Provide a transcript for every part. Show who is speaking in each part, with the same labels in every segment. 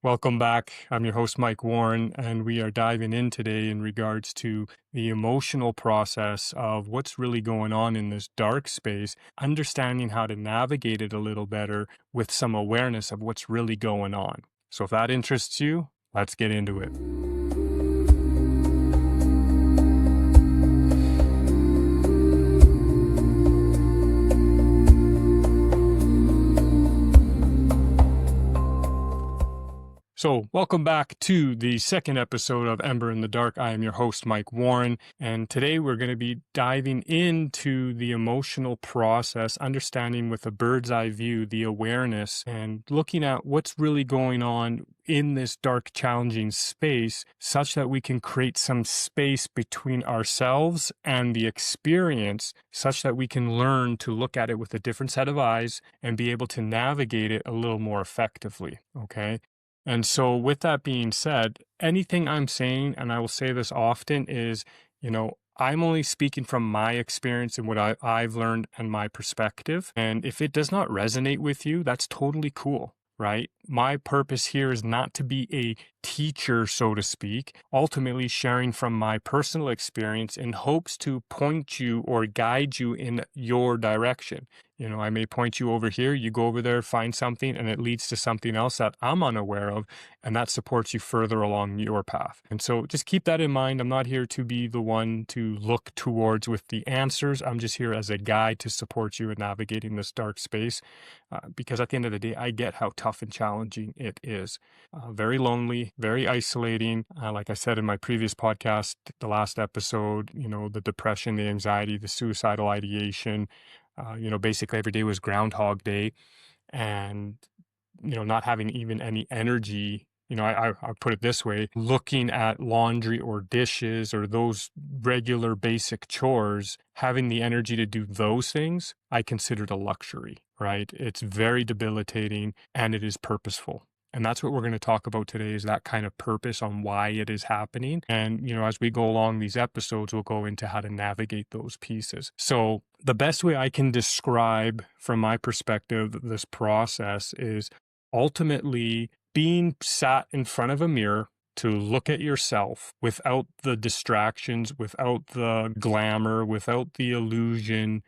Speaker 1: Welcome back. I'm your host, Mike Warren, and we are diving in today in regards to the emotional process of what's really going on in this dark space, understanding how to navigate it a little better with some awareness of what's really going on. So if that interests you, let's get into it. So, welcome back to the second episode of Ember in the Dark. I am your host, Mike Warren, and today we're going to be diving into the emotional process, understanding with a bird's eye view the awareness, and looking at what's really going on in this dark, challenging space, such that we can create some space between ourselves and the experience, such that we can learn to look at it with a different set of eyes and be able to navigate it a little more effectively, okay? And so, with that being said, anything I'm saying, and I will say this often, is, I'm only speaking from my experience and what I've learned and my perspective. And if it does not resonate with you, that's totally cool, right? My purpose here is not to be a teacher, so to speak, ultimately sharing from my personal experience in hopes to point you or guide you in your direction. I may point you over here, you go over there, find something, and it leads to something else that I'm unaware of, and that supports you further along your path. And so just keep that in mind. I'm not here to be the one to look towards with the answers. I'm just here as a guide to support you in navigating this dark space, because at the end of the day, I get how tough and challenging it is. Very lonely, very isolating. Like I said in my previous podcast, the last episode, the depression, the anxiety, the suicidal ideation, basically every day was Groundhog Day, and, not having even any energy. I put it this way, looking at laundry or dishes or those regular basic chores, having the energy to do those things, I considered a luxury, right? It's very debilitating and it is purposeful. And that's what we're going to talk about today, is that kind of purpose on why it is happening. And, as we go along these episodes, we'll go into how to navigate those pieces. So the best way I can describe from my perspective this process is ultimately being sat in front of a mirror to look at yourself without the distractions, without the glamour, without the illusion,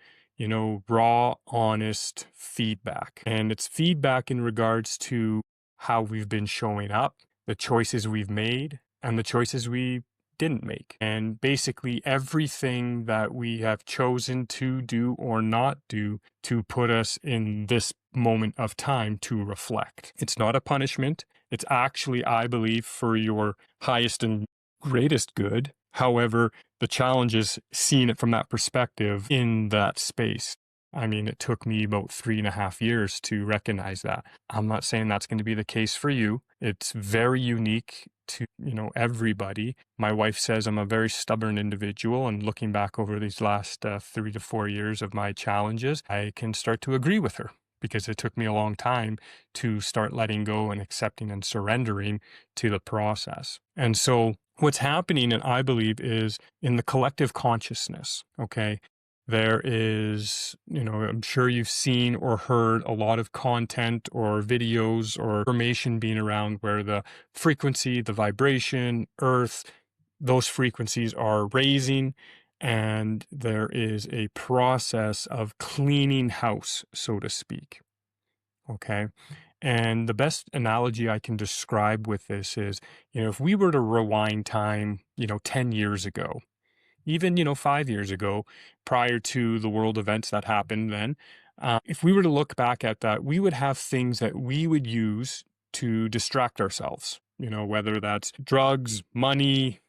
Speaker 1: raw, honest feedback. And it's feedback in regards to how we've been showing up, the choices we've made, and the choices we didn't make. And basically everything that we have chosen to do or not do to put us in this moment of time to reflect. It's not a punishment. It's actually, I believe, for your highest and greatest good. However, the challenge is seeing it from that perspective in that space. I mean, it took me about 3.5 years to recognize that. I'm not saying that's going to be the case for you. It's very unique to, everybody. My wife says I'm a very stubborn individual, and looking back over these last 3 to 4 years of my challenges, I can start to agree with her, because it took me a long time to start letting go and accepting and surrendering to the process. And so what's happening, and I believe, is in the collective consciousness, okay? There is, I'm sure you've seen or heard a lot of content or videos or information being around where the frequency, the vibration, earth, those frequencies are raising, and there is a process of cleaning house, so to speak. Okay. And the best analogy I can describe with this is, if we were to rewind time, 10 years ago, even, 5 years ago, prior to the world events that happened then, if we were to look back at that, we would have things that we would use to distract ourselves, whether that's drugs, money,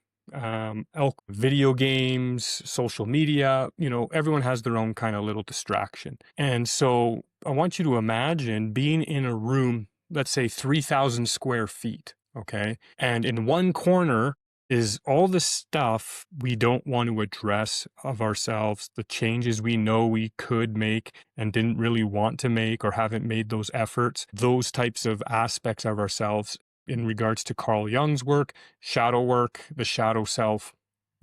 Speaker 1: video games, social media, everyone has their own kind of little distraction. And so I want you to imagine being in a room, let's say 3,000 square feet, okay? And in one corner is all the stuff we don't want to address of ourselves, the changes we know we could make and didn't really want to make or haven't made those efforts, those types of aspects of ourselves in regards to Carl Jung's work, shadow work, the shadow self,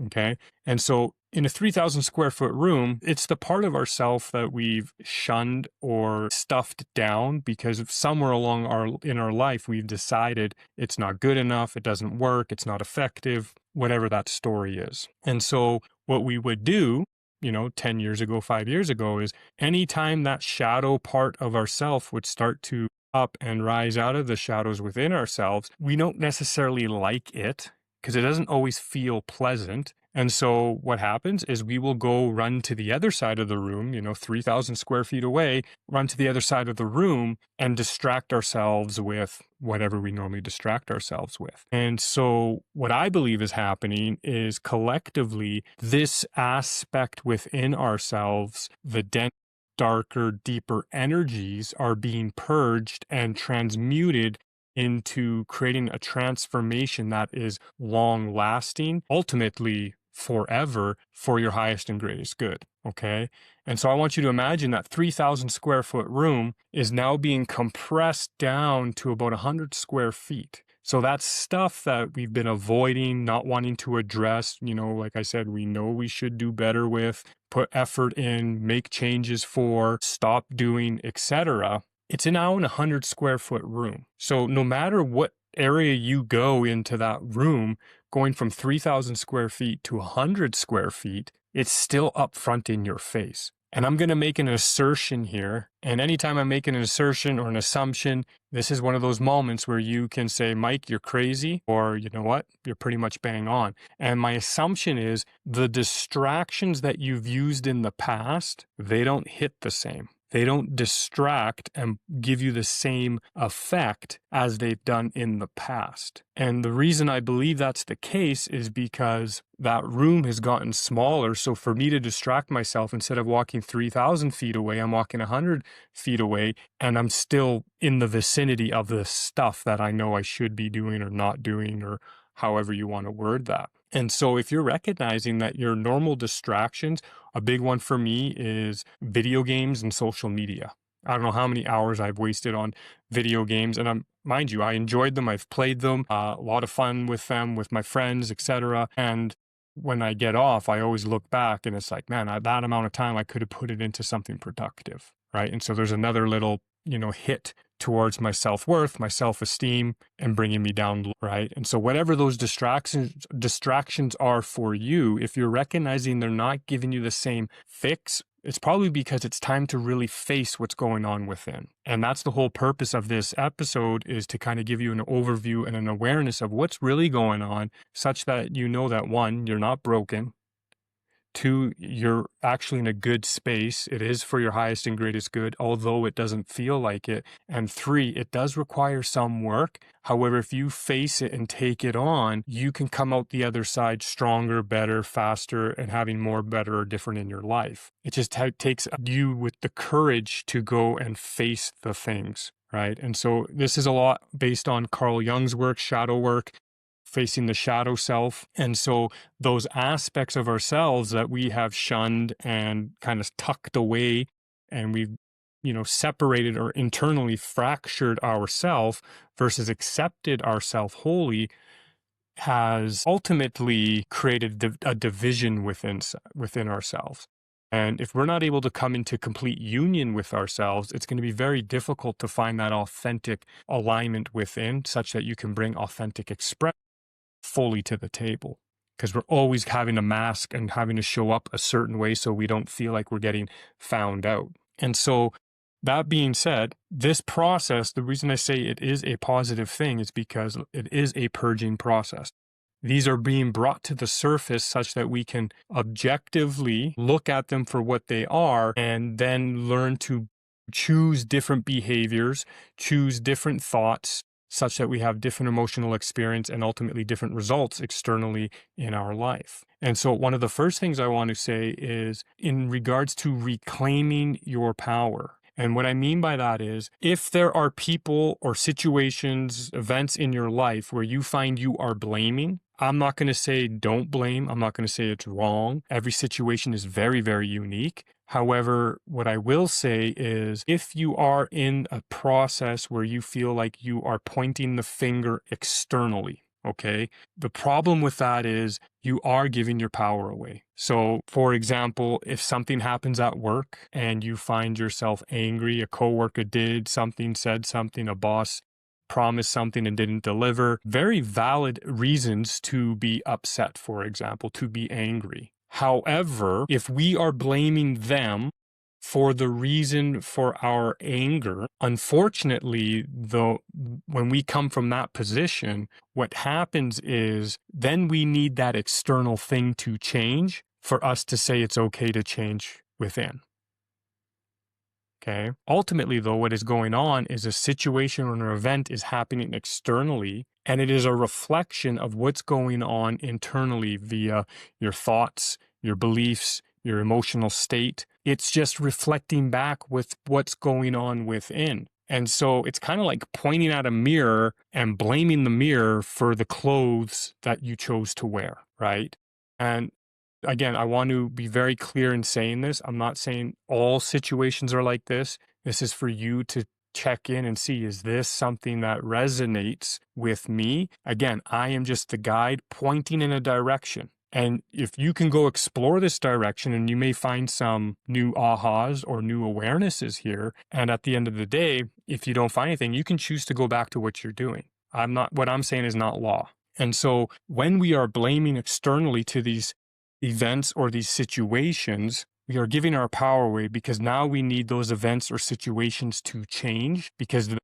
Speaker 1: okay? And so in a 3,000 square foot room, it's the part of ourself that we've shunned or stuffed down because somewhere along in our life, we've decided it's not good enough, it doesn't work, it's not effective, whatever that story is. And so what we would do, 10 years ago, 5 years ago, is anytime that shadow part of ourself would start to up and rise out of the shadows within ourselves, we don't necessarily like it because it doesn't always feel pleasant. And so what happens is we will go run to the other side of the room, 3,000 square feet away, run to the other side of the room and distract ourselves with whatever we normally distract ourselves with. And so what I believe is happening is collectively this aspect within ourselves, the dense, darker, deeper energies are being purged and transmuted into creating a transformation that is long lasting, ultimately forever, for your highest and greatest good. Okay. And so I want you to imagine that 3,000 square foot room is now being compressed down to about 100 square feet. So that's stuff that we've been avoiding, not wanting to address, like I said, we know we should do better with, put effort in, make changes for, stop doing, etc. It's now in a 100 square foot room. So no matter what area you go into that room, going from 3,000 square feet to 100 square feet, it's still up front in your face. And I'm going to make an assertion here. And anytime I'm making an assertion or an assumption, this is one of those moments where you can say, Mike, you're crazy, or you know what, you're pretty much bang on. And my assumption is the distractions that you've used in the past, they don't hit the same. They don't distract and give you the same effect as they've done in the past. And the reason I believe that's the case is because that room has gotten smaller. So for me to distract myself, instead of walking 3,000 feet away, I'm walking 100 feet away, and I'm still in the vicinity of the stuff that I know I should be doing or not doing, or however you want to word that. And so if you're recognizing that your normal distractions, a big one for me is video games and social media. I don't know how many hours I've wasted on video games, and mind you, I enjoyed them. I've played them, a lot of fun with them, with my friends, etc. And when I get off, I always look back and it's like, man, that amount of time I could have put it into something productive, right? And so there's another little, hit towards my self-worth, my self-esteem, and bringing me down, right? And so whatever those distractions are for you, if you're recognizing they're not giving you the same fix, it's probably because it's time to really face what's going on within. And that's the whole purpose of this episode, is to kind of give you an overview and an awareness of what's really going on, such that you know that 1, you're not broken. 2, you're actually in a good space. It is for your highest and greatest good, although it doesn't feel like it. And 3, it does require some work. However, if you face it and take it on, you can come out the other side stronger, better, faster, and having more, better, or different in your life. It just takes you with the courage to go and face the things, right? And so this is a lot based on Carl Jung's work, shadow work, facing the shadow self. And so those aspects of ourselves that we have shunned and kind of tucked away, and we've, separated or internally fractured ourself versus accepted ourself wholly, has ultimately created a division within ourselves. And if we're not able to come into complete union with ourselves, it's going to be very difficult to find that authentic alignment within, such that you can bring authentic expression fully to the table, because we're always having a mask and having to show up a certain way so we don't feel like we're getting found out. And so that being said, this process, the reason I say it is a positive thing is because it is a purging process. These are being brought to the surface such that we can objectively look at them for what they are, and then learn to choose different behaviors, choose different thoughts, such that we have different emotional experience and ultimately different results externally in our life. And so one of the first things I want to say is in regards to reclaiming your power. And what I mean by that is, if there are people or situations, events in your life where you find you are blaming, I'm not going to say don't blame. I'm not going to say it's wrong. Every situation is very, very unique. However, what I will say is, if you are in a process where you feel like you are pointing the finger externally, Okay. The problem with that is you are giving your power away. So, for example, if something happens at work and you find yourself angry, a coworker did something, said something, a boss promised something and didn't deliver, very valid reasons to be upset, for example, to be angry. However, if we are blaming them for the reason for our anger, unfortunately, though, when we come from that position, what happens is then we need that external thing to change for us to say it's okay to change within. Okay. Ultimately, though, what is going on is a situation or an event is happening externally, and it is a reflection of what's going on internally via your thoughts, your beliefs, your emotional state. It's just reflecting back with what's going on within. And so it's kind of like pointing at a mirror and blaming the mirror for the clothes that you chose to wear, right? And again, I want to be very clear in saying this. I'm not saying all situations are like this. This is for you to check in and see, is this something that resonates with me? Again, I am just the guide pointing in a direction. And if you can go explore this direction, and you may find some new ahas or new awarenesses here. And at the end of the day, if you don't find anything, you can choose to go back to what you're doing. What I'm saying is not law. And so when we are blaming externally to these events or these situations, we are giving our power away, because now we need those events or situations to change, because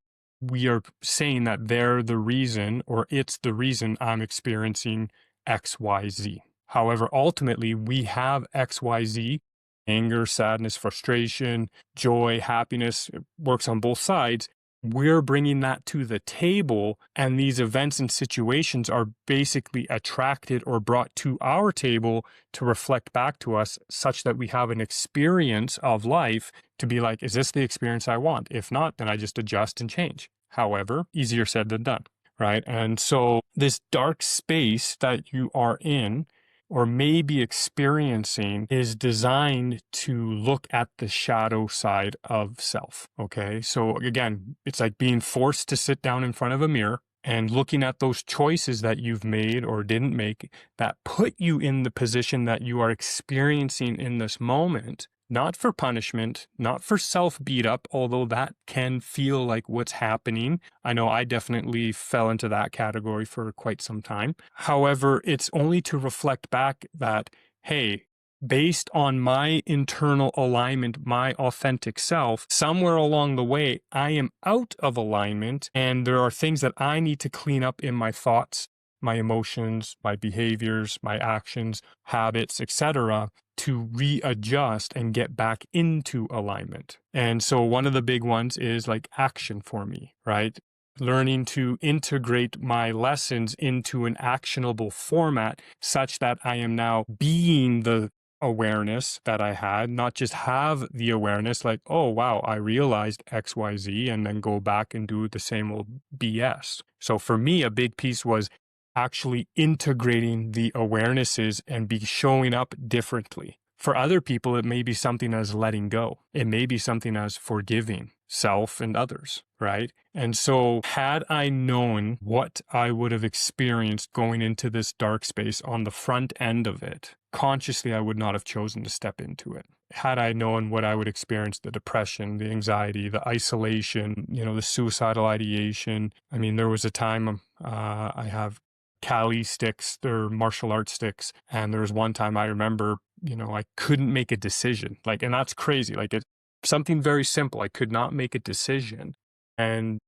Speaker 1: we are saying that they're the reason, or it's the reason I'm experiencing XYZ. However, ultimately, we have XYZ, anger, sadness, frustration, joy, happiness. It works on both sides. We're bringing that to the table, and these events and situations are basically attracted or brought to our table to reflect back to us, such that we have an experience of life to be like, is this the experience I want? If not, then I just adjust and change. However, easier said than done, right? And so this dark space that you are in, or may be experiencing, is designed to look at the shadow side of self. Okay. So again, it's like being forced to sit down in front of a mirror and looking at those choices that you've made or didn't make that put you in the position that you are experiencing in this moment. Not for punishment, not for self beat up, although that can feel like what's happening. I know I definitely fell into that category for quite some time. However, it's only to reflect back that, hey, based on my internal alignment, my authentic self, somewhere along the way, I am out of alignment, and there are things that I need to clean up in my thoughts, my emotions, my behaviors, my actions, habits, etc., to readjust and get back into alignment. And so one of the big ones is like action for me, right? Learning to integrate my lessons into an actionable format such that I am now being the awareness that I had, not just have the awareness like, oh, wow, I realized XYZ, and then go back and do the same old BS. So for me, a big piece was actually integrating the awarenesses and be showing up differently. For other people, it may be something as letting go. It may be something as forgiving self and others, right? And so had I known what I would have experienced going into this dark space on the front end of it, consciously, I would not have chosen to step into it. Had I known what I would experience, the depression, the anxiety, the isolation, the suicidal ideation. I mean, there was a time I have Kali sticks, they're martial arts sticks. And there was one time I remember, I couldn't make a decision. And that's crazy. It's something very simple. I could not make a decision. And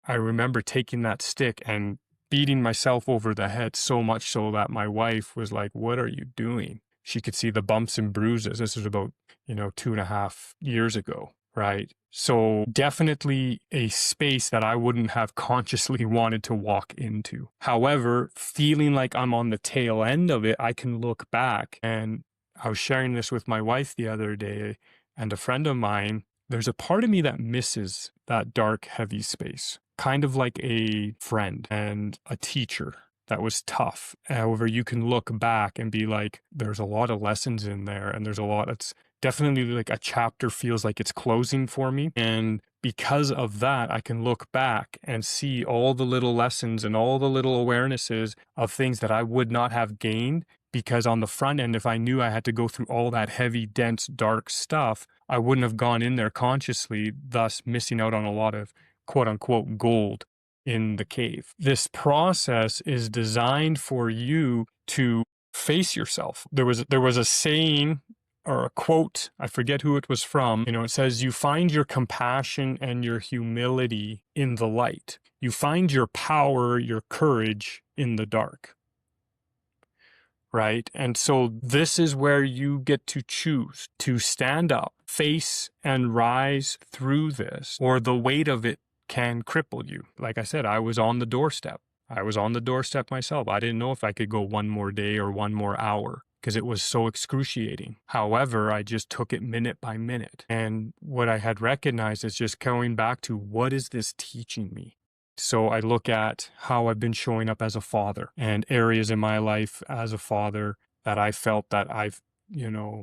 Speaker 1: I remember taking that stick and beating myself over the head, so much so that my wife was like, "What are you doing?" She could see the bumps and bruises. This was about, 2.5 years ago. Right. So definitely a space that I wouldn't have consciously wanted to walk into. However, feeling like I'm on the tail end of it, I can look back, and I was sharing this with my wife the other day and a friend of mine. There's a part of me that misses that dark, heavy space, kind of like a friend and a teacher that was tough. However, you can look back and be like, there's a lot of lessons in there, and there's a lot that's definitely like a chapter feels like it's closing for me. And because of that, I can look back and see all the little lessons and all the little awarenesses of things that I would not have gained, because on the front end, if I knew I had to go through all that heavy, dense, dark stuff, I wouldn't have gone in there consciously, thus missing out on a lot of quote unquote gold in the cave. This process is designed for you to face yourself. There was a saying or a quote, I forget who it was from, it says, you find your compassion and your humility in the light. You find your power, your courage in the dark. Right? And so this is where you get to choose to stand up, face and rise through this, or the weight of it can cripple you. Like I said, I was on the doorstep. I was on the doorstep myself. I didn't know if I could go one more day or one more hour, because it was so excruciating. However, I just took it minute by minute. And what I had recognized is just going back to, what is this teaching me? So I look at how I've been showing up as a father, and areas in my life as a father that I felt that I've,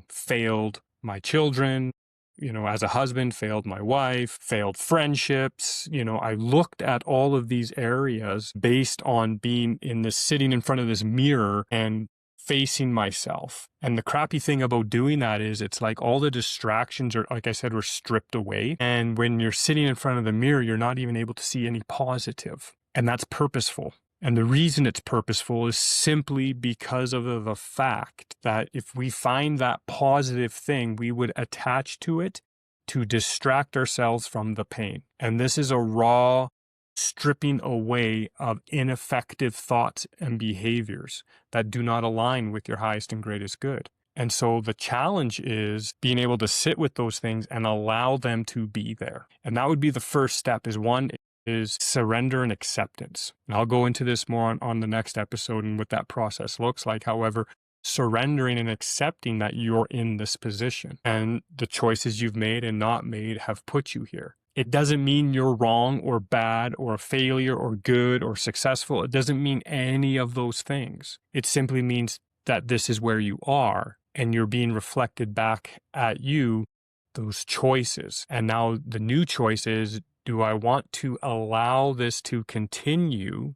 Speaker 1: failed my children, as a husband, failed my wife, failed friendships. I looked at all of these areas based on being sitting in front of this mirror and facing myself. And the crappy thing about doing that is it's like all the distractions are, like I said, were stripped away. And when you're sitting in front of the mirror, you're not even able to see any positive. And that's purposeful. And the reason it's purposeful is simply because of the fact that if we find that positive thing, we would attach to it to distract ourselves from the pain. And this is a raw stripping away of ineffective thoughts and behaviors that do not align with your highest and greatest good. And so the challenge is being able to sit with those things and allow them to be there. And that would be the first step. One is surrender and acceptance. And I'll go into this more on the next episode and what that process looks like. However, surrendering and accepting that you're in this position and the choices you've made and not made have put you here. It doesn't mean you're wrong or bad or a failure or good or successful. It doesn't mean any of those things. It simply means that this is where you are and you're being reflected back at you, those choices. And now the new choice is, do I want to allow this to continue,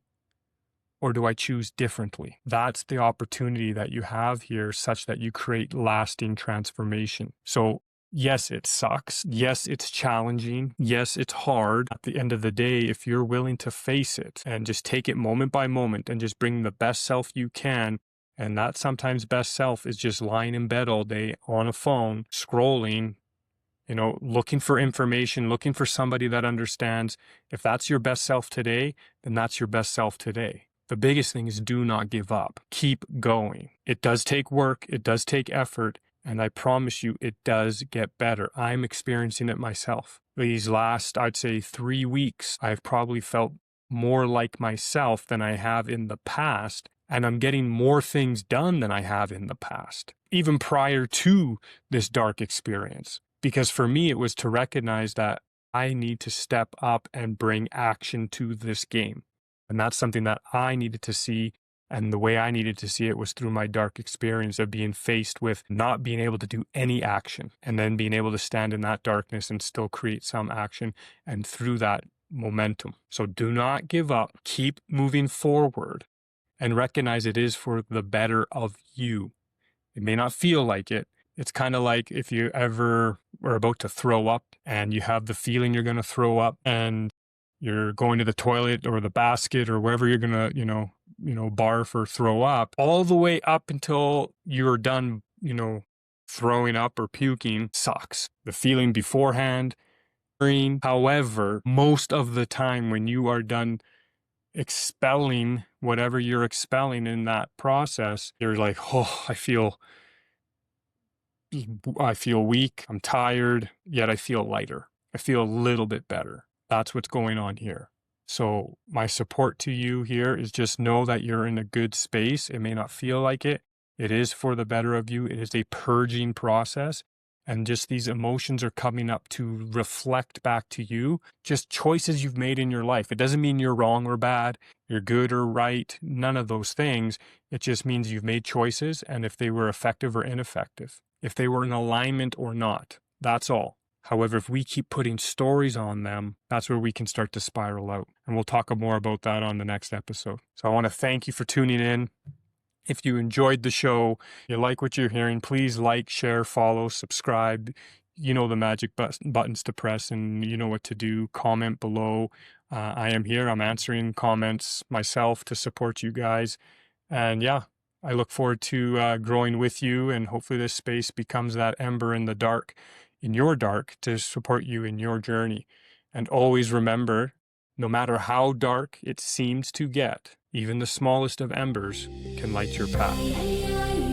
Speaker 1: or do I choose differently? That's the opportunity that you have here, such that you create lasting transformation. So yes, it sucks. Yes, it's challenging. Yes, it's hard. At the end of the day, if you're willing to face it and just take it moment by moment and just bring the best self you can, and that sometimes best self is just lying in bed all day on a phone, scrolling, looking for information, looking for somebody that understands. If that's your best self today, then that's your best self today. The biggest thing is, do not give up. Keep going. It does take work. It does take effort. And I promise you, it does get better. I'm experiencing it myself. These last, I'd say 3 weeks, I've probably felt more like myself than I have in the past. And I'm getting more things done than I have in the past, even prior to this dark experience. Because for me, it was to recognize that I need to step up and bring action to this game. And that's something that I needed to see. And the way I needed to see it was through my dark experience of being faced with not being able to do any action, and then being able to stand in that darkness and still create some action, and through that momentum. So do not give up. Keep moving forward and recognize it is for the better of you. It may not feel like it. It's kind of like if you ever are about to throw up and you have the feeling you're going to throw up, and you're going to the toilet or the basket or wherever you're going to, barf or throw up, all the way up until you're done, throwing up or puking sucks. The feeling beforehand. However, most of the time when you are done expelling whatever you're expelling in that process, you're like, oh, I feel weak, I'm tired, yet I feel lighter. I feel a little bit better. That's what's going on here. So my support to you here is just know that you're in a good space. It may not feel like it. It is for the better of you. It is a purging process. And just these emotions are coming up to reflect back to you just choices you've made in your life. It doesn't mean you're wrong or bad, you're good or right, none of those things. It just means you've made choices, and if they were effective or ineffective, if they were in alignment or not, that's all. However, if we keep putting stories on them, that's where we can start to spiral out. And we'll talk more about that on the next episode. So I want to thank you for tuning in. If you enjoyed the show, you like what you're hearing, please like, share, follow, subscribe. You know the magic buttons to press, and you know what to do. Comment below. I am here. I'm answering comments myself to support you guys. And yeah, I look forward to growing with you, and hopefully this space becomes that ember in the dark, in your dark, to support you in your journey. And always remember, no matter how dark it seems to get, even the smallest of embers can light your path.